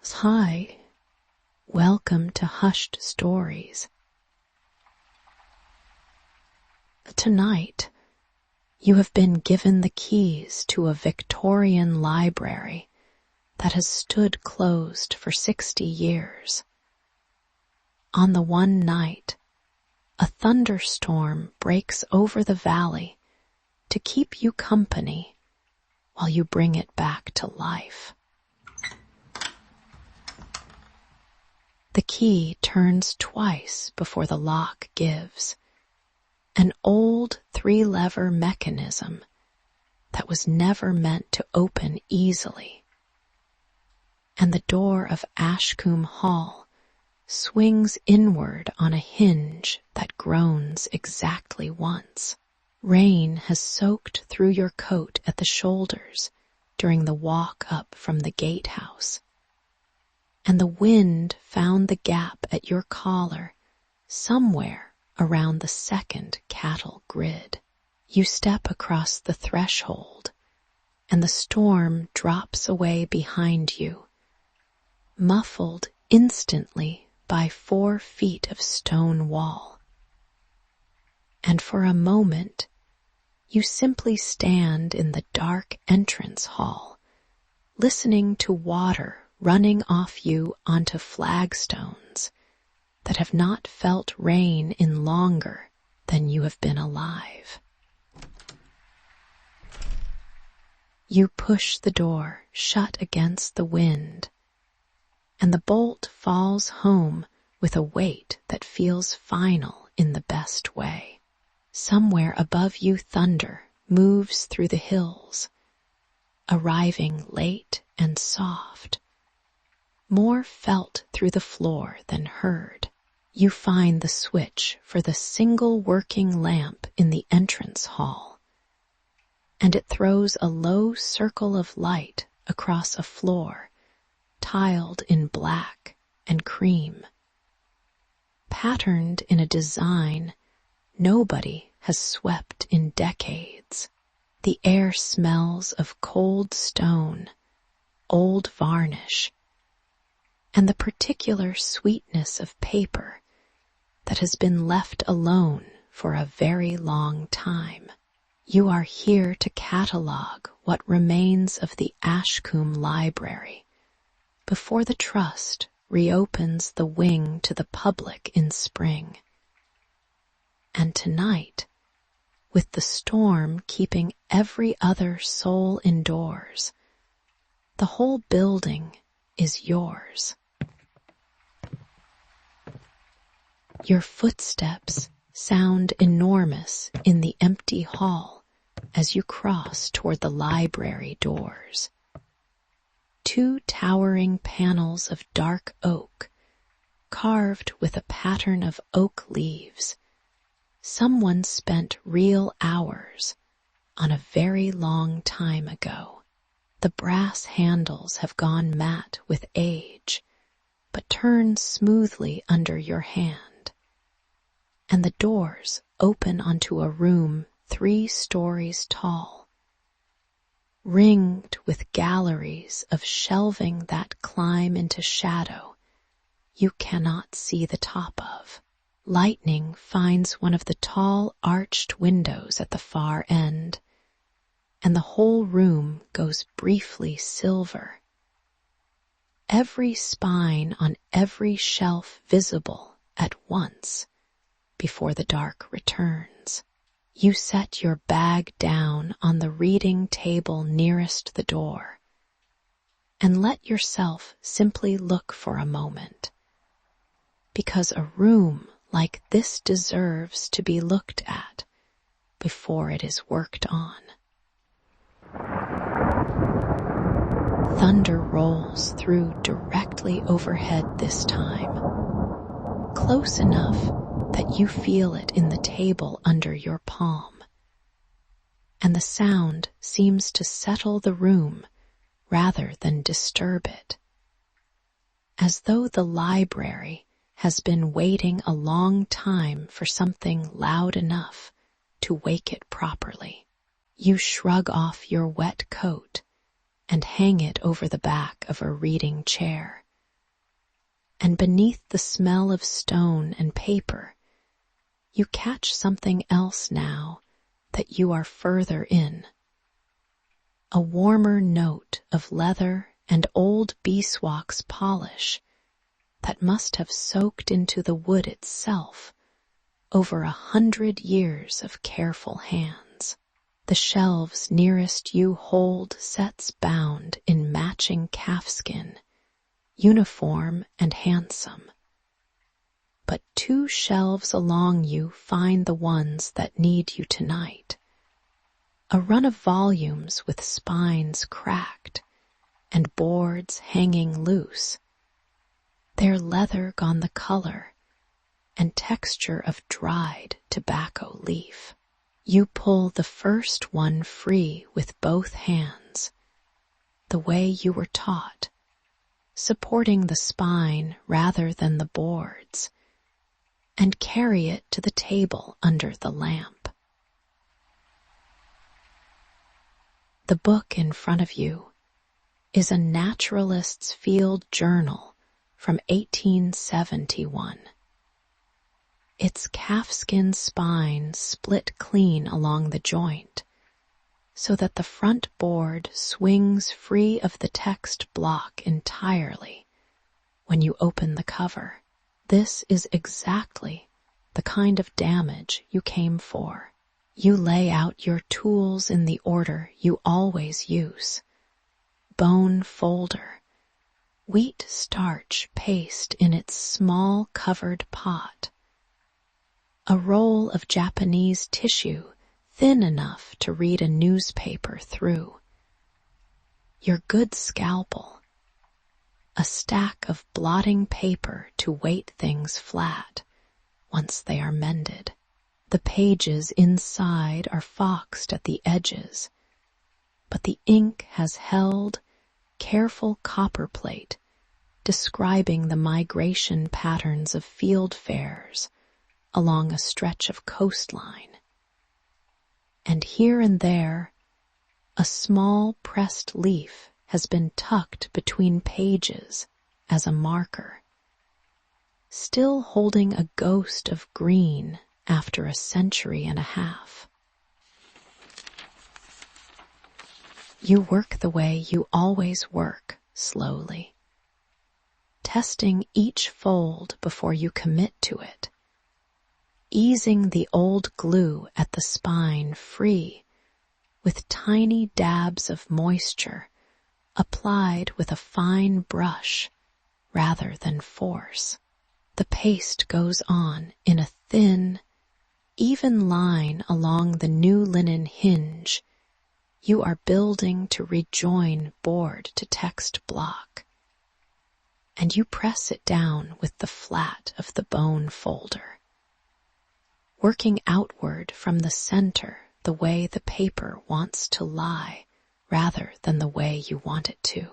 Hi, welcome to Hushed Stories. Tonight, you have been given the keys to a Victorian library that has stood closed for 60 years. On the one night, a thunderstorm breaks over the valley to keep you company while you bring it back to life. The key turns twice before the lock gives, an old 3-lever mechanism that was never meant to open easily. And the door of Ashkum Hall swings inward on a hinge that groans exactly once. Rain has soaked through your coat at the shoulders during the walk up from the gatehouse, and the wind found the gap at your collar somewhere around the second cattle grid. You step across the threshold, and the storm drops away behind you, muffled instantly by 4 feet of stone wall. And for a moment, you simply stand in the dark entrance hall, listening to water running off you onto flagstones that have not felt rain in longer than you have been alive. You push the door shut against the wind, and the bolt falls home with a weight that feels final in the best way. Somewhere above you, thunder moves through the hills, arriving late and soft, more felt through the floor than heard. You find the switch for the single working lamp in the entrance hall, and it throws a low circle of light across a floor tiled in black and cream, patterned in a design nobody has swept in decades. The air smells of cold stone, old varnish, and the particular sweetness of paper that has been left alone for a very long time. You are here to catalog what remains of the Ashkum Library before the Trust reopens the wing to the public in spring. And tonight, with the storm keeping every other soul indoors, the whole building is yours. Your footsteps sound enormous in the empty hall as you cross toward the library doors. 2 towering panels of dark oak, carved with a pattern of oak leaves. Someone spent real hours on a very long time ago. The brass handles have gone matte with age, but turn smoothly under your hand, and the doors open onto a room 3 stories tall, ringed with galleries of shelving that climb into shadow you cannot see the top of. Lightning finds one of the tall arched windows at the far end, and the whole room goes briefly silver. Every spine on every shelf visible at once before the dark returns. You set your bag down on the reading table nearest the door and let yourself simply look for a moment, because a room like this deserves to be looked at before it is worked on. Thunder rolls through directly overhead this time, close enough that you feel it in the table under your palm, and the sound seems to settle the room rather than disturb it, as though the library has been waiting a long time for something loud enough to wake it properly. You shrug off your wet coat and hang it over the back of a reading chair, And beneath the smell of stone and paper, you catch something else now that you are further in. A warmer note of leather and old beeswax polish that must have soaked into the wood itself over 100 years of careful hands. The shelves nearest you hold sets bound in matching calfskin, uniform and handsome. But 2 shelves along you find the ones that need you tonight. A run of volumes with spines cracked and boards hanging loose, their leather gone the color and texture of dried tobacco leaf. You pull the first one free with both hands, the way you were taught, supporting the spine rather than the boards, and carry it to the table under the lamp. The book in front of you is a Naturalist's field journal from 1871. Its calfskin spine split clean along the joint, so that the front board swings free of the text block entirely when you open the cover. This is exactly the kind of damage you came for. You lay out your tools in the order you always use. Bone folder, wheat starch paste in its small covered pot, a roll of Japanese tissue thin enough to read a newspaper through, your good scalpel, a stack of blotting paper to weight things flat once they are mended. The pages inside are foxed at the edges, but the ink has held careful copperplate describing the migration patterns of field fares along a stretch of coastline. And here and there, a small pressed leaf has been tucked between pages as a marker, still holding a ghost of green after a century and a half. You work the way you always work, slowly, testing each fold before you commit to it, easing the old glue at the spine free with tiny dabs of moisture applied with a fine brush rather than force. The paste goes on in a thin, even line along the new linen hinge you are building to rejoin board to text block, and you press it down with the flat of the bone folder, working outward from the center the way the paper wants to lie rather than the way you want it to.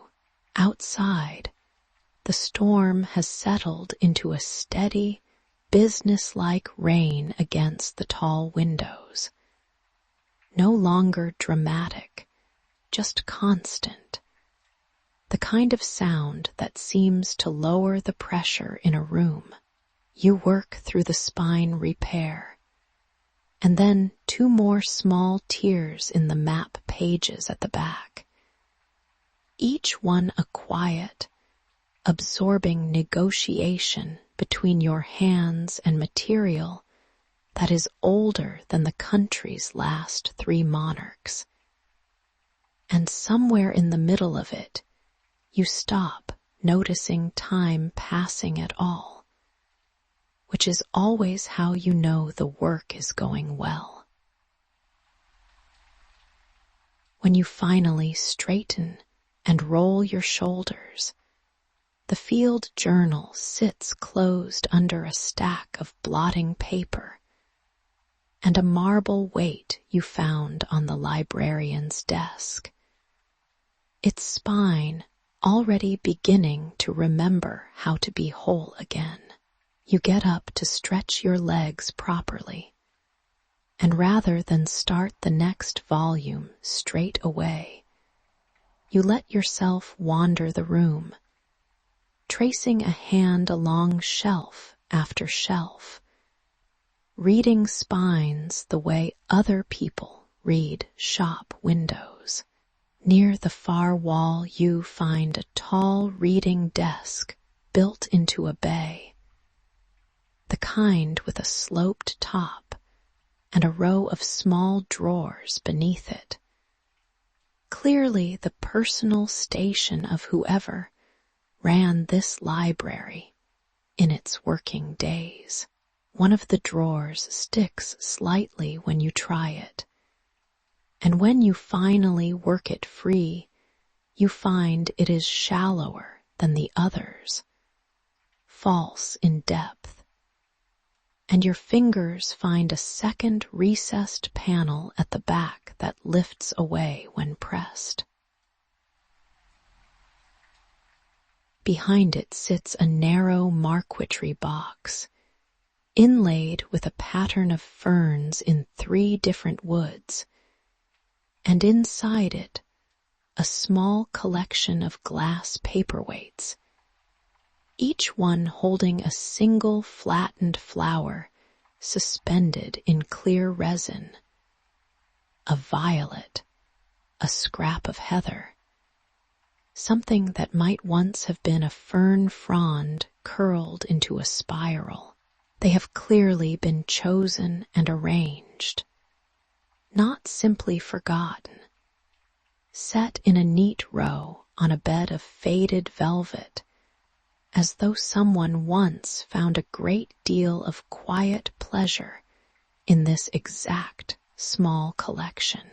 Outside, the storm has settled into a steady, businesslike rain against the tall windows. No longer dramatic, just constant. The kind of sound that seems to lower the pressure in a room. You work through the spine repair, and then 2 more small tiers in the map pages at the back. Each one a quiet, absorbing negotiation between your hands and material that is older than the country's last 3 monarchs. And somewhere in the middle of it, you stop noticing time passing at all, which is always how you know the work is going well. When you finally straighten and roll your shoulders, the field journal sits closed under a stack of blotting paper and a marble weight you found on the librarian's desk, its spine already beginning to remember how to be whole again. You get up to stretch your legs properly, and rather than start the next volume straight away, you let yourself wander the room, tracing a hand along shelf after shelf, reading spines the way other people read shop windows. Near the far wall you find a tall reading desk built into a bay, the kind with a sloped top and a row of small drawers beneath it. Clearly the personal station of whoever ran this library in its working days. One of the drawers sticks slightly when you try it, and when you finally work it free, you find it is shallower than the others, false in depth, and your fingers find a second recessed panel at the back that lifts away when pressed. Behind it sits a narrow marquetry box, inlaid with a pattern of ferns in 3 different woods, and inside it a small collection of glass paperweights, each one holding a single flattened flower suspended in clear resin, a violet, a scrap of heather, something that might once have been a fern frond curled into a spiral. They have clearly been chosen and arranged, not simply forgotten, set in a neat row on a bed of faded velvet, as though someone once found a great deal of quiet pleasure in this exact small collection.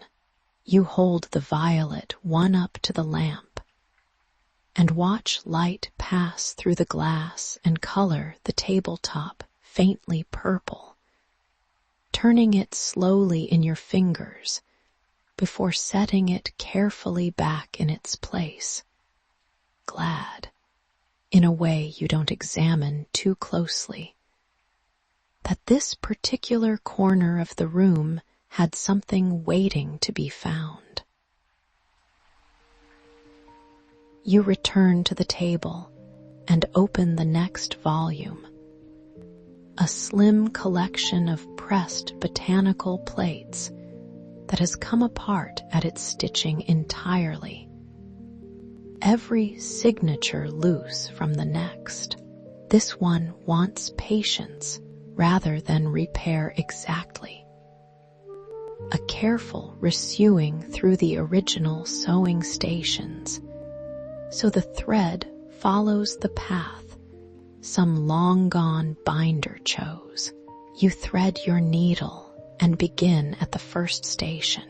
You hold the violet one up to the lamp and watch light pass through the glass and color the tabletop faintly purple, turning it slowly in your fingers before setting it carefully back in its place, glad, in a way you don't examine too closely, that this particular corner of the room had something waiting to be found. You return to the table and open the next volume, a slim collection of pressed botanical plates that has come apart at its stitching entirely, every signature loose from the next. This one wants patience rather than repair exactly. A careful resewing through the original sewing stations, so the thread follows the path some long-gone binder chose. You thread your needle and begin at the first station,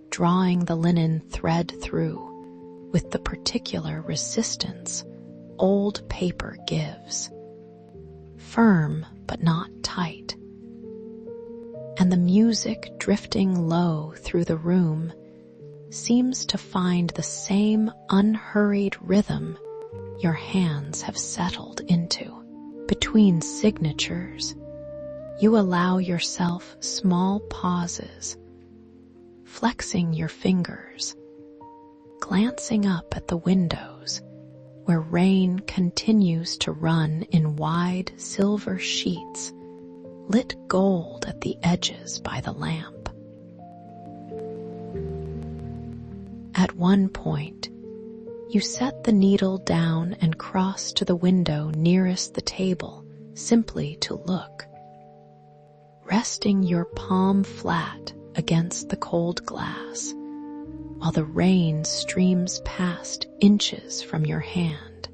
drawing the linen thread through with the particular resistance old paper gives, firm but not tight. And the music drifting low through the room seems to find the same unhurried rhythm your hands have settled into. Between signatures, you allow yourself small pauses, flexing your fingers, glancing up at the windows where rain continues to run in wide silver sheets, lit gold at the edges by the lamp. At one point, you set the needle down and cross to the window nearest the table, simply to look, resting your palm flat against the cold glass, while the rain streams past inches from your hand,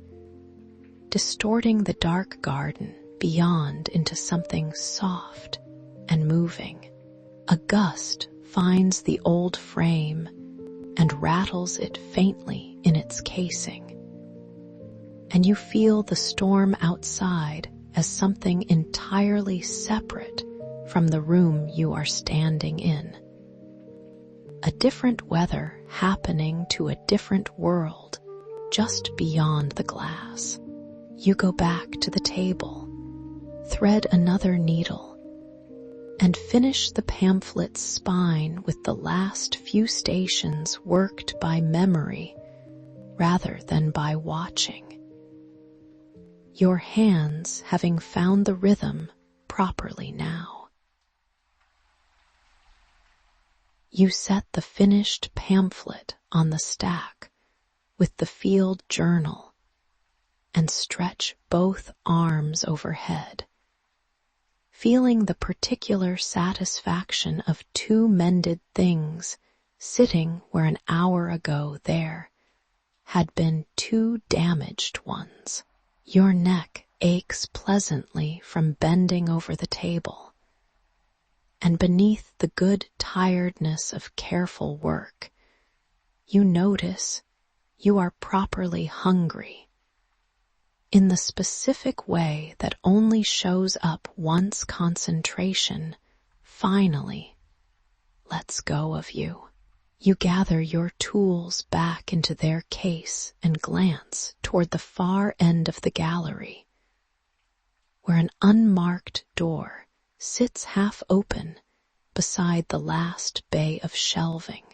distorting the dark garden beyond into something soft and moving. A gust finds the old frame and rattles it faintly in its casing, and you feel the storm outside as something entirely separate from the room you are standing in. A different weather happening to a different world just beyond the glass. You go back to the table, thread another needle, and finish the pamphlet's spine with the last few stations worked by memory rather than by watching. your hands having found the rhythm properly now. You set the finished pamphlet on the stack with the field journal and stretch both arms overhead, feeling the particular satisfaction of two mended things sitting where an hour ago there had been two damaged ones. Your neck aches pleasantly from bending over the table, and beneath the good tiredness of careful work, you notice you are properly hungry, in the specific way that only shows up once concentration finally lets go of you. You gather your tools back into their case and glance toward the far end of the gallery, where an unmarked door sits half open beside the last bay of shelving.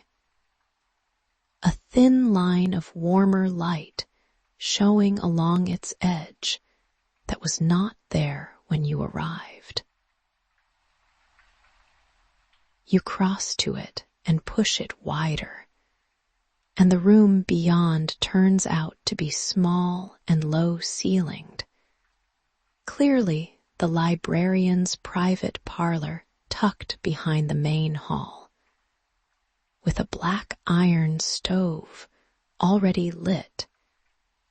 A thin line of warmer light showing along its edge that was not there when you arrived. You cross to it and push it wider, and the room beyond turns out to be small and low-ceilinged. Clearly, the librarian's private parlor tucked behind the main hall, with a black iron stove already lit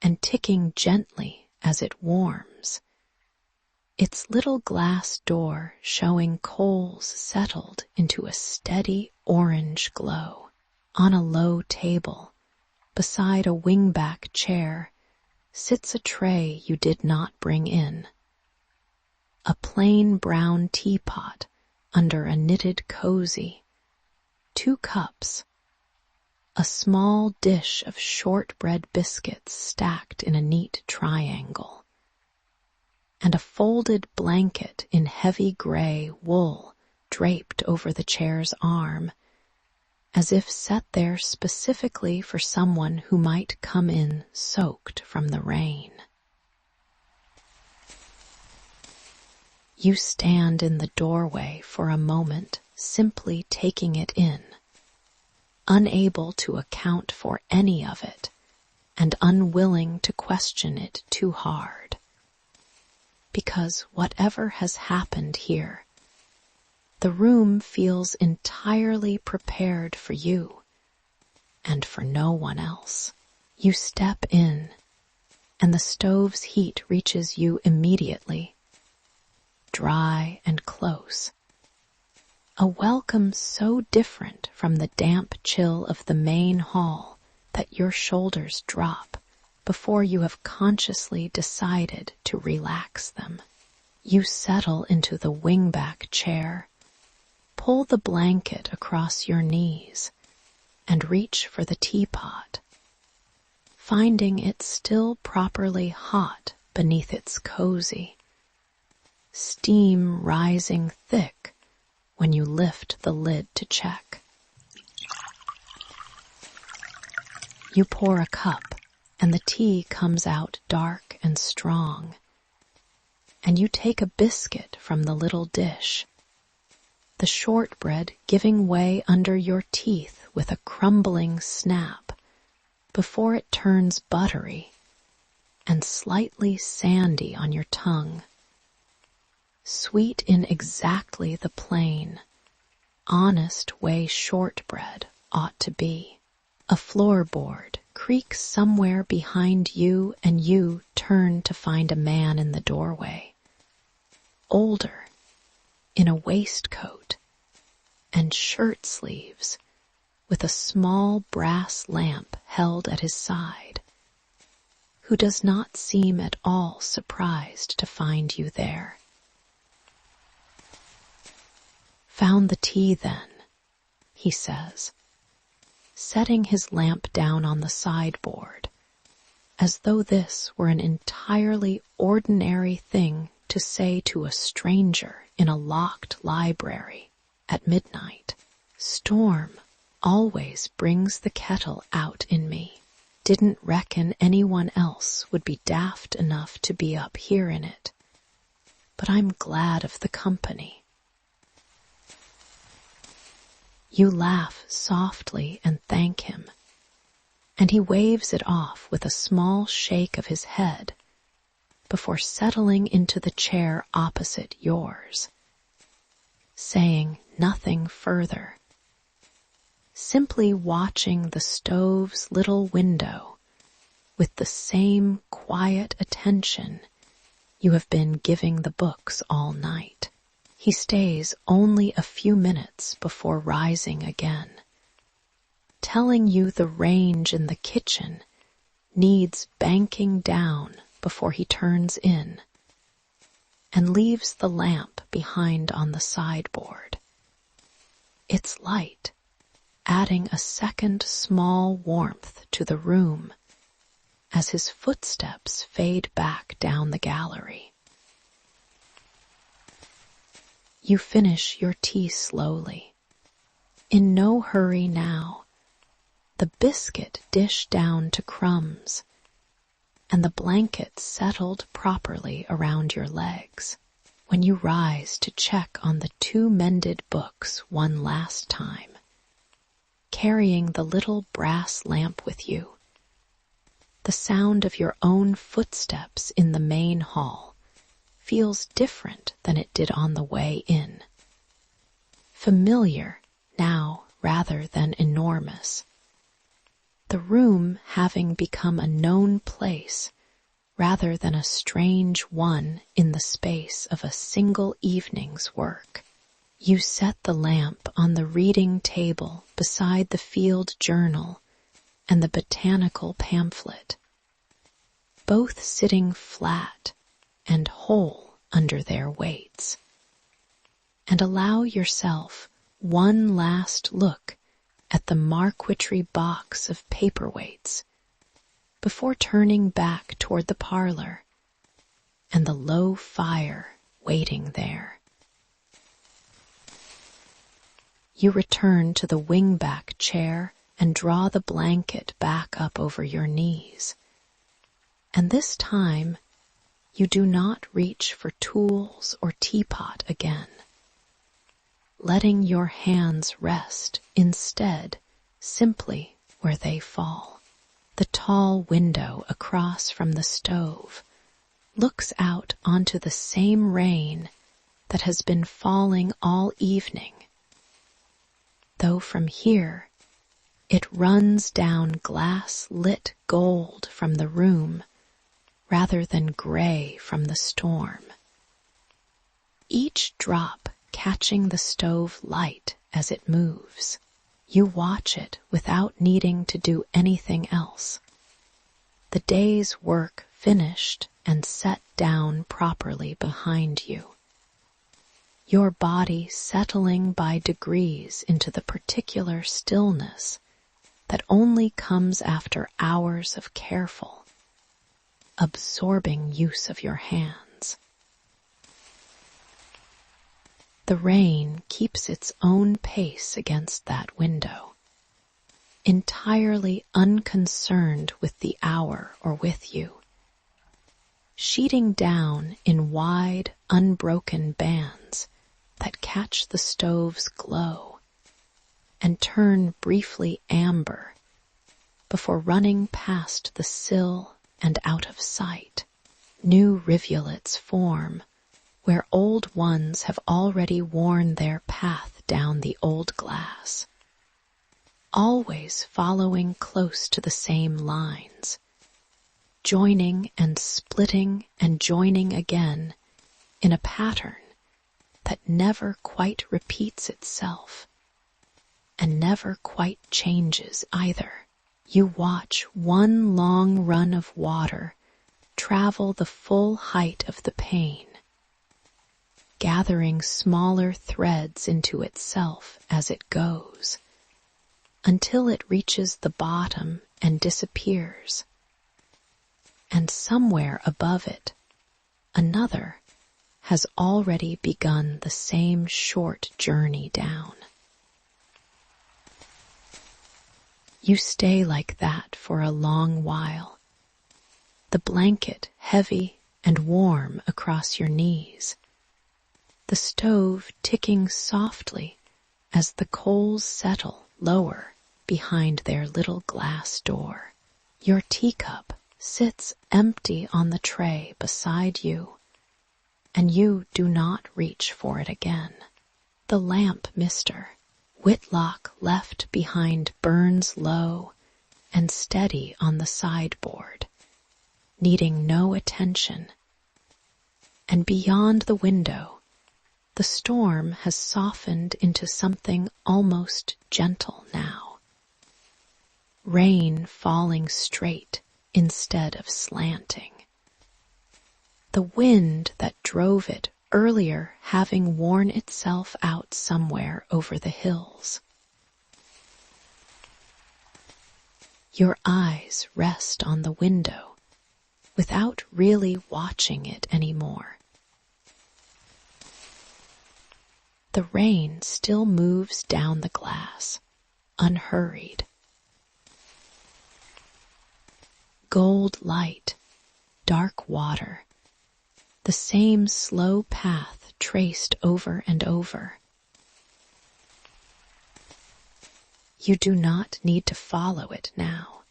and ticking gently as it warms, its little glass door showing coals settled into a steady orange glow. On a low table, beside a wingback chair, sits a tray you did not bring in. A plain brown teapot under a knitted cozy, 2 cups, a small dish of shortbread biscuits stacked in a neat triangle, and a folded blanket in heavy gray wool draped over the chair's arm, as if set there specifically for someone who might come in soaked from the rain. You stand in the doorway for a moment, simply taking it in, unable to account for any of it, and unwilling to question it too hard. Because whatever has happened here, the room feels entirely prepared for you, and for no one else. You step in, and the stove's heat reaches you immediately, dry and close. A welcome so different from the damp chill of the main hall that your shoulders drop before you have consciously decided to relax them. You settle into the wingback chair, pull the blanket across your knees, and reach for the teapot, finding it still properly hot beneath its cozy, steam rising thick when you lift the lid to check. You pour a cup, and the tea comes out dark and strong, and you take a biscuit from the little dish, the shortbread giving way under your teeth with a crumbling snap before it turns buttery and slightly sandy on your tongue, sweet in exactly the plain, honest way shortbread ought to be. A floorboard creaks somewhere behind you, and you turn to find a man in the doorway, older, in a waistcoat and shirt sleeves, with a small brass lamp held at his side, who does not seem at all surprised to find you there. "Found the tea, then," he says, setting his lamp down on the sideboard, as though this were an entirely ordinary thing to say to a stranger in a locked library at midnight. "Storm always brings the kettle out in me. didn't reckon anyone else would be daft enough to be up here in it, but I'm glad of the company." You laugh softly and thank him, and he waves it off with a small shake of his head before settling into the chair opposite yours, saying nothing further, simply watching the stove's little window with the same quiet attention you have been giving the books all night. He stays only a few minutes before rising again, telling you the range in the kitchen needs banking down before he turns in, and leaves the lamp behind on the sideboard. Its light, adding a second small warmth to the room as his footsteps fade back down the gallery. You finish your tea slowly, in no hurry now, the biscuit dished down to crumbs, and the blanket settled properly around your legs, when you rise to check on the 2 mended books one last time, carrying the little brass lamp with you. The sound of your own footsteps in the main hall feels different than it did on the way in. Familiar now rather than enormous. The room having become a known place rather than a strange one in the space of a single evening's work. You set the lamp on the reading table beside the field journal and the botanical pamphlet, both sitting flat and whole under their weights, and allow yourself one last look at the marquetry box of paperweights before turning back toward the parlor and the low fire waiting there. You return to the wingback chair and draw the blanket back up over your knees, and this time you do not reach for tools or teapot again, letting your hands rest instead simply where they fall. The tall window across from the stove looks out onto the same rain that has been falling all evening, though from here it runs down glass-lit gold from the room rather than gray from the storm, each drop catching the stove light as it moves. You watch it without needing to do anything else. The day's work finished and set down properly behind you. Your body settling by degrees into the particular stillness that only comes after hours of careful, absorbing use of your hands. The rain keeps its own pace against that window, entirely unconcerned with the hour or with you, sheeting down in wide, unbroken bands that catch the stove's glow and turn briefly amber before running past the sill and out of sight. New rivulets form where old ones have already worn their path down the old glass, always following close to the same lines, joining and splitting and joining again in a pattern that never quite repeats itself and never quite changes either. You watch one long run of water travel the full height of the pane, gathering smaller threads into itself as it goes, until it reaches the bottom and disappears. And somewhere above it, another has already begun the same short journey down. You stay like that for a long while, the blanket heavy and warm across your knees, the stove ticking softly as the coals settle lower behind their little glass door. Your teacup sits empty on the tray beside you, and you do not reach for it again. The lamp mister Whitlock left behind burns low and steady on the sideboard, needing no attention. And beyond the window, the storm has softened into something almost gentle now. Rain falling straight instead of slanting. The wind that drove it earlier having worn itself out somewhere over the hills. Your eyes rest on the window without really watching it anymore. The rain still moves down the glass, unhurried. Gold light, dark water, the same slow path traced over and over. You do not need to follow it now.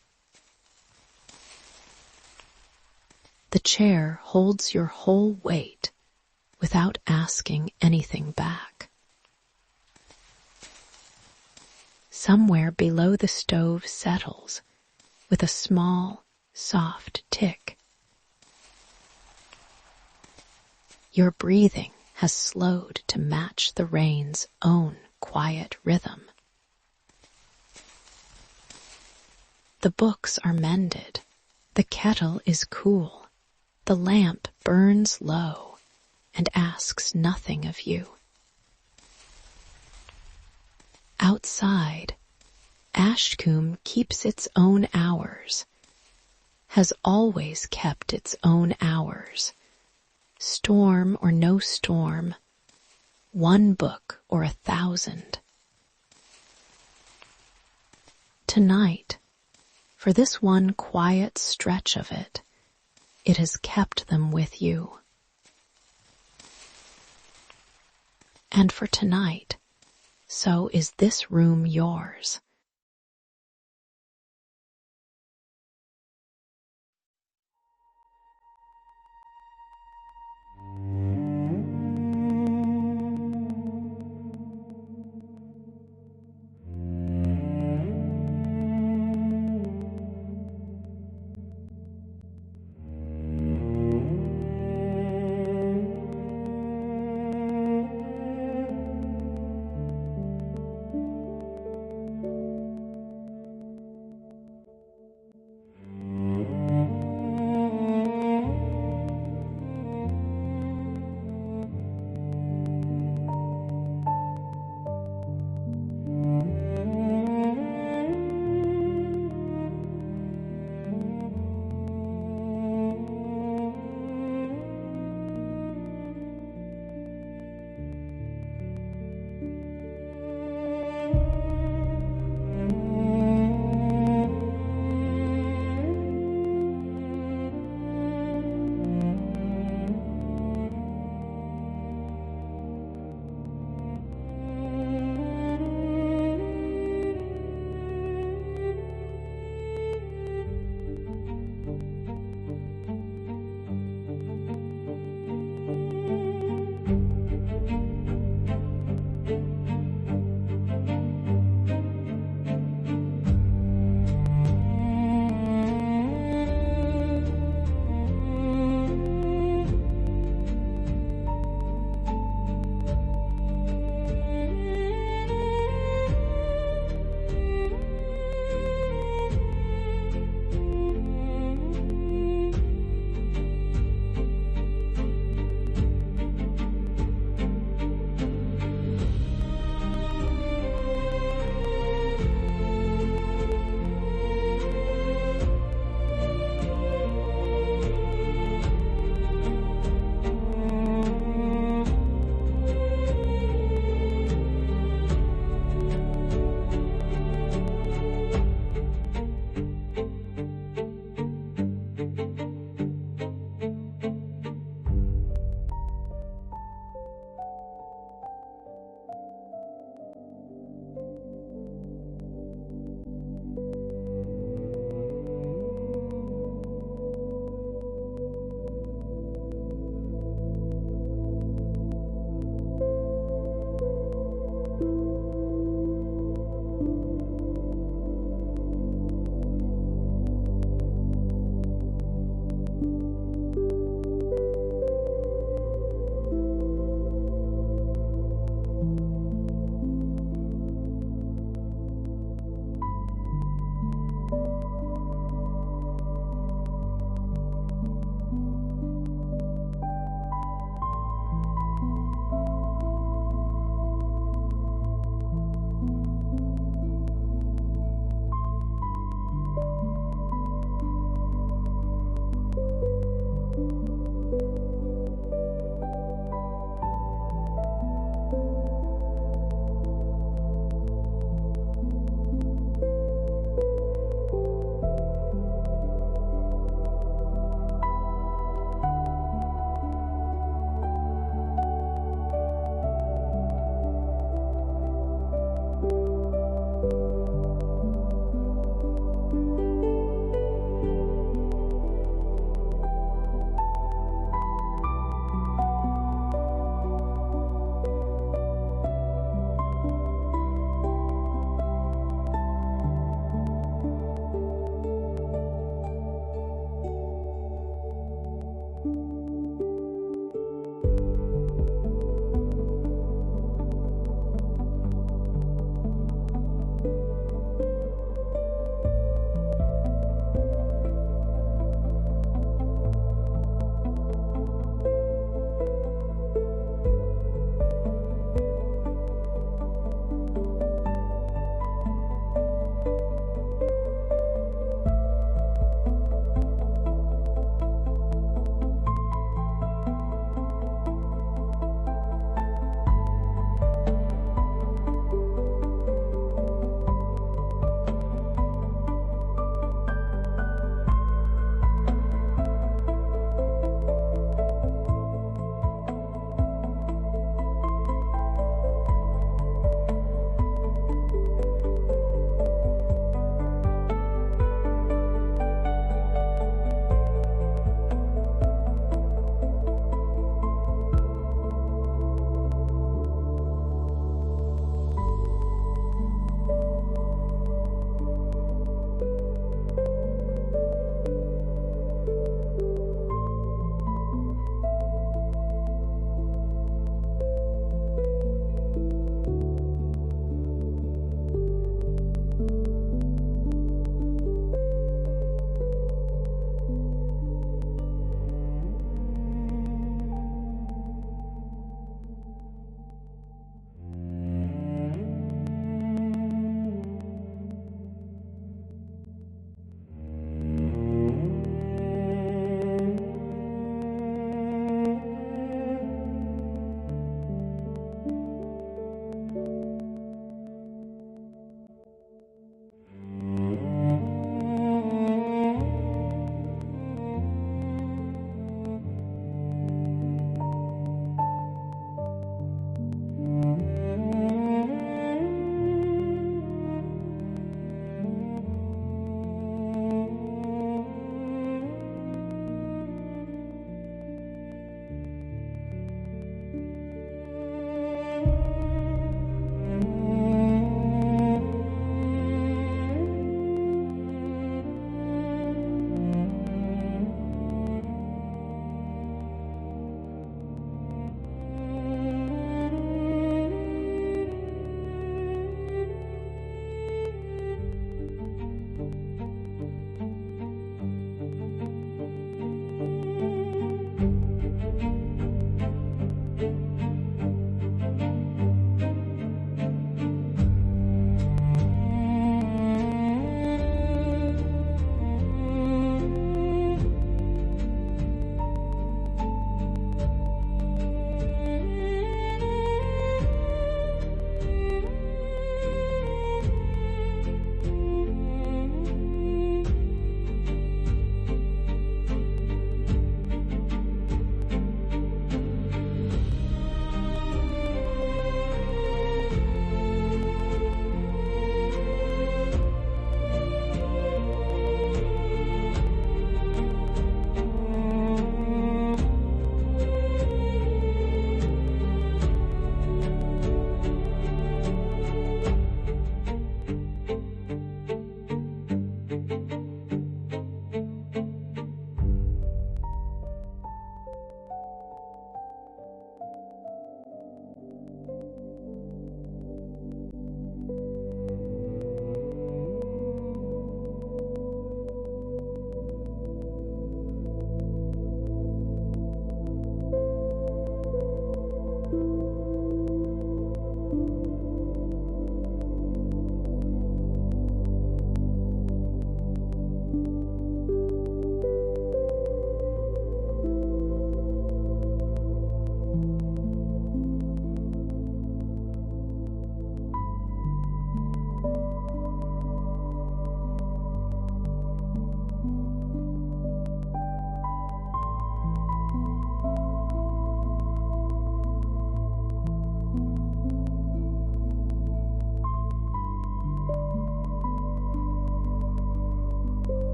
The chair holds your whole weight without asking anything back. Somewhere below the stove settles with a small, soft tick. Your breathing has slowed to match the rain's own quiet rhythm. The books are mended. The kettle is cool. The lamp burns low and asks nothing of you. Outside, Ashkum keeps its own hours, has always kept its own hours. Storm or no storm, one book or 1,000. Tonight, for this one quiet stretch of it, it has kept them with you. And for tonight, so is this room yours.